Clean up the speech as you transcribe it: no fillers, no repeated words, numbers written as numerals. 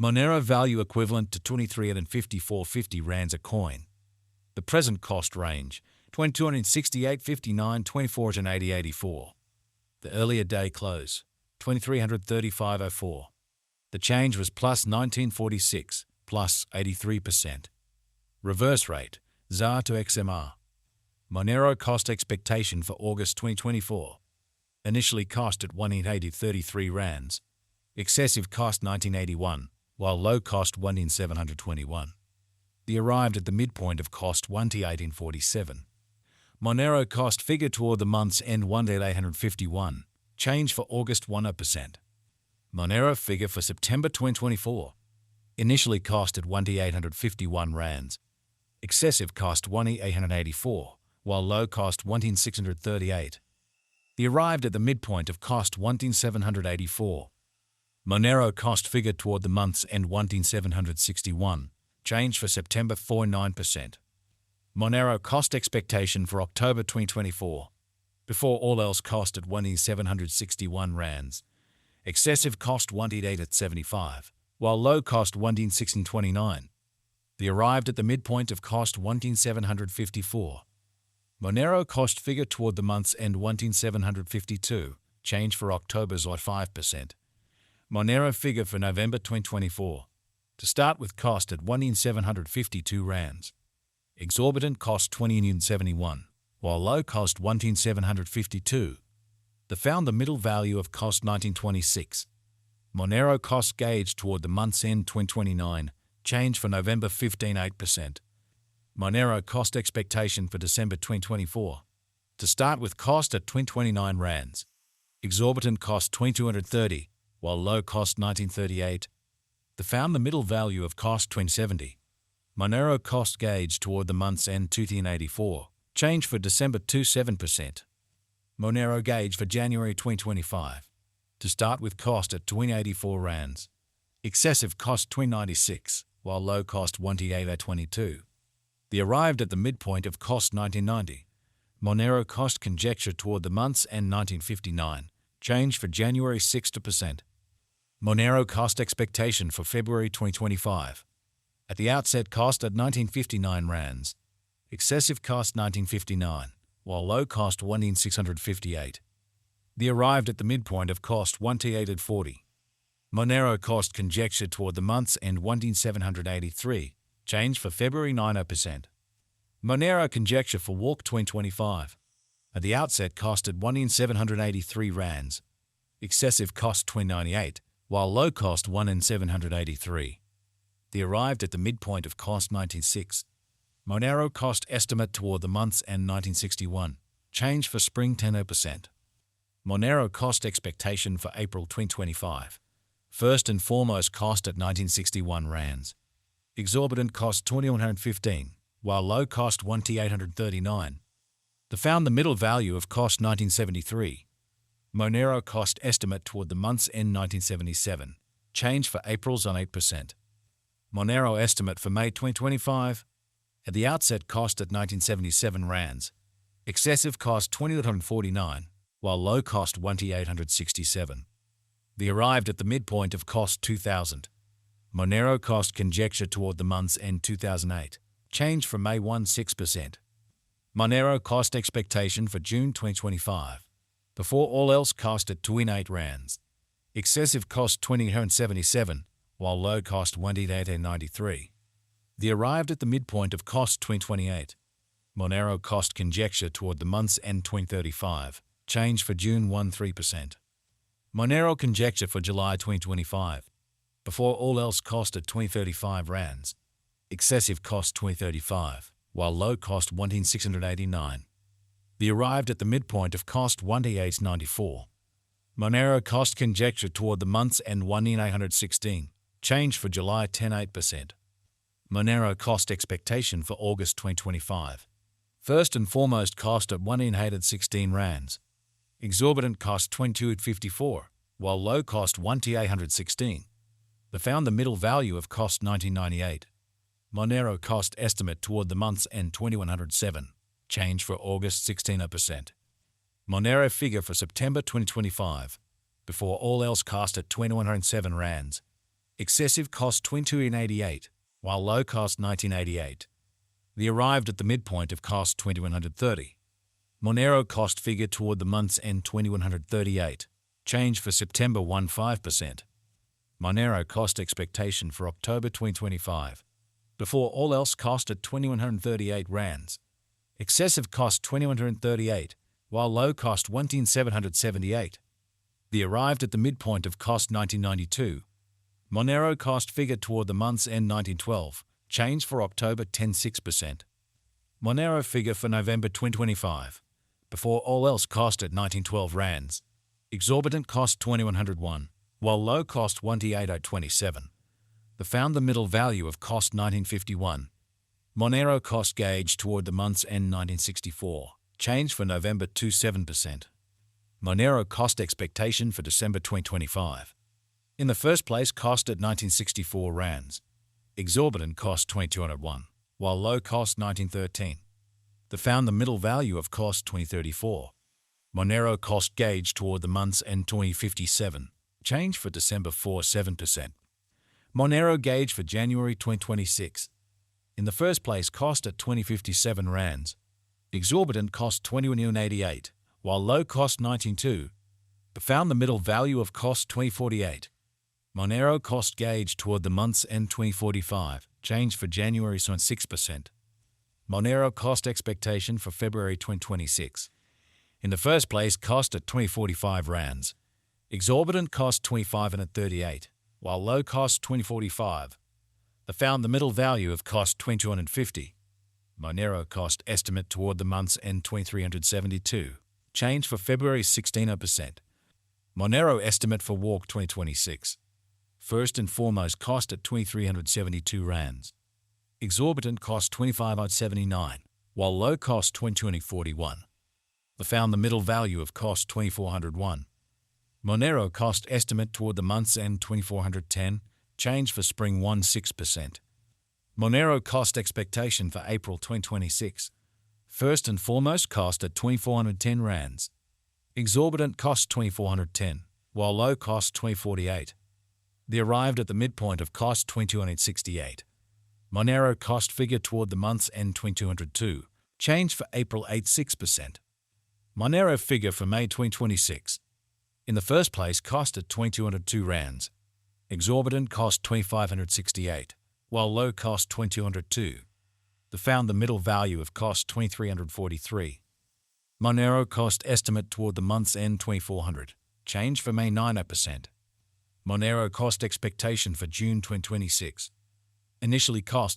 Monero value equivalent to 2354.50 rands a coin. The present cost range 2268.59, 24 to 80.84. The earlier day close 2335.04. The change was plus 1946, plus 83%. Reverse rate ZAR to XMR. Monero cost expectation for August 2024. Initially cost at 1880.33 rands. Excessive cost 1981, while low cost 1721. The arrived at the midpoint of cost 1847. Monero cost figure toward the month's end 1851. Change for August 1%. Monero figure for September 2024. Initially cost at 1851 rands. Excessive cost 1884, while low cost 1638. The arrived at the midpoint of cost 1784. Monero cost figure toward the month's end 1761. Change for September 49%. Monero cost expectation for October 2024. Before all else cost at 1761 rands. Excessive cost 188 at 75, while low cost 1629. The arrived at the midpoint of cost 1754. Monero cost figure toward the month's end 1752. Change for October's at 5%. Monero figure for November 2024. To start with cost at 1752 rands. Exorbitant cost 2071, while low cost 1752. The found the middle value of cost 1926. Monero cost gauge toward the month's end 2029. Change for November 15.8%. Monero cost expectation for December 2024. To start with cost at 2029 rands. Exorbitant cost 2230, while low cost 1938. The found the middle value of cost 2070. Monero cost gauge toward the month's end 2084. Change for December 27%. Monero gauge for January 2025. To start with cost at 2084 rands. Excessive cost 2096, while low cost 188.22. The arrived at the midpoint of cost 1990. Monero cost conjecture toward the month's end 1959. Change for January 6%. Monero cost expectation for February 2025. At the outset cost at 1959 rands. Excessive cost 1959, while low cost 1658. The arrived at the midpoint of cost 1840. Monero cost conjecture toward the month's end 1783. Change for February 9%. Monero conjecture for walk 2025. At the outset cost at 1783 rands. Excessive cost 2098, while low cost 1783. The arrived at the midpoint of cost 96. Monero cost estimate toward the month's end 1961. Change for spring 10%. Monero cost expectation for April 2025. First and foremost cost at 1961 rands. Exorbitant cost 2115, while low cost 1839. The found the middle value of cost 1973. Monero cost estimate toward the month's end 1977. Change for April's on 8%. Monero estimate for May 2025. At the outset cost at 1977 rands. Excessive cost 2049, while low cost 1867. The arrived at the midpoint of cost 2000. Monero cost conjecture toward the month's end 2008. Change for May 6%. Monero cost expectation for June 2025. Before all else cost at 28 rands. Excessive cost 2077, while low cost 1893. The arrived at the midpoint of cost 2028. Monero cost conjecture toward the month's end 2035. Change for June 3%. Monero conjecture for July 2025. Before all else cost at 2035 rands. Excessive cost 2035, while low cost 1689. The arrived at the midpoint of cost 1894. Monero cost conjecture toward the month's end 1816. Change for July 10.8%. Monero cost expectation for August 2025. First and foremost cost at 1816 rands. Exorbitant cost 22.54, while low cost 1816. The found the middle value of cost 1998. Monero cost estimate toward the month's end 2107. Change for August 16%. Monero figure for September 2025. Before all else cost at 2107 rands. Excessive cost 2288, while low cost 1988. The arrived at the midpoint of cost 2130. Monero cost figure toward the month's end 2138. Change for September 15%. Monero cost expectation for October 2025. Before all else cost at 2138 rands. Excessive cost 2138, while low cost 1,778. The arrived at the midpoint of cost 1992. Monero cost figure toward the month's end 1912. Change for October 10.6%. Monero figure for November 2025. Before all else cost at 1912 rands. Exorbitant cost 2101, while low cost 1,827. The found the middle value of cost 1951. Monero cost gauge toward the month's end 1964. Change for November 2.7%. Monero cost expectation for December 2025. In the first place, cost at 1964 rands. Exorbitant cost 2201, while low cost 1913. The found the middle value of cost 2034. Monero cost gauge toward the month's end 2057. Change for December 4.7%. Monero gauge for January 2026. In the first place, cost at 2057 rands. Exorbitant cost 2188, while low cost 192. But found the middle value of cost 2048. Monero cost gauge toward the month's end 2045. Change for January 6%. Monero cost expectation for February 2026. In the first place, cost at 2045 rands. Exorbitant cost 2538, while low cost 2045. They found the middle value of cost 2250. Monero cost estimate toward the month's end 2372. Change for February 16%. Monero estimate for Walk 2026. First and foremost, cost at 2372 rands. Exorbitant cost 2579, while low cost 2241. They found the middle value of cost 2401. Monero cost estimate toward the month's end 2410. Change for spring 16%. Monero cost expectation for April 2026. First and foremost, cost at 2410 rands. Exorbitant cost 2410, while low cost 2048. They arrived at the midpoint of cost 2268. Monero cost figure toward the month's end 2202. Change for April 86%. Monero figure for May 2026. In the first place, cost at 2202 rands. Exorbitant cost 2568, while low cost 2202. They found the middle value of cost 2343. Monero cost estimate toward the month's end 2400. Change for May 9%. Monero cost expectation for June 2026. Initially cost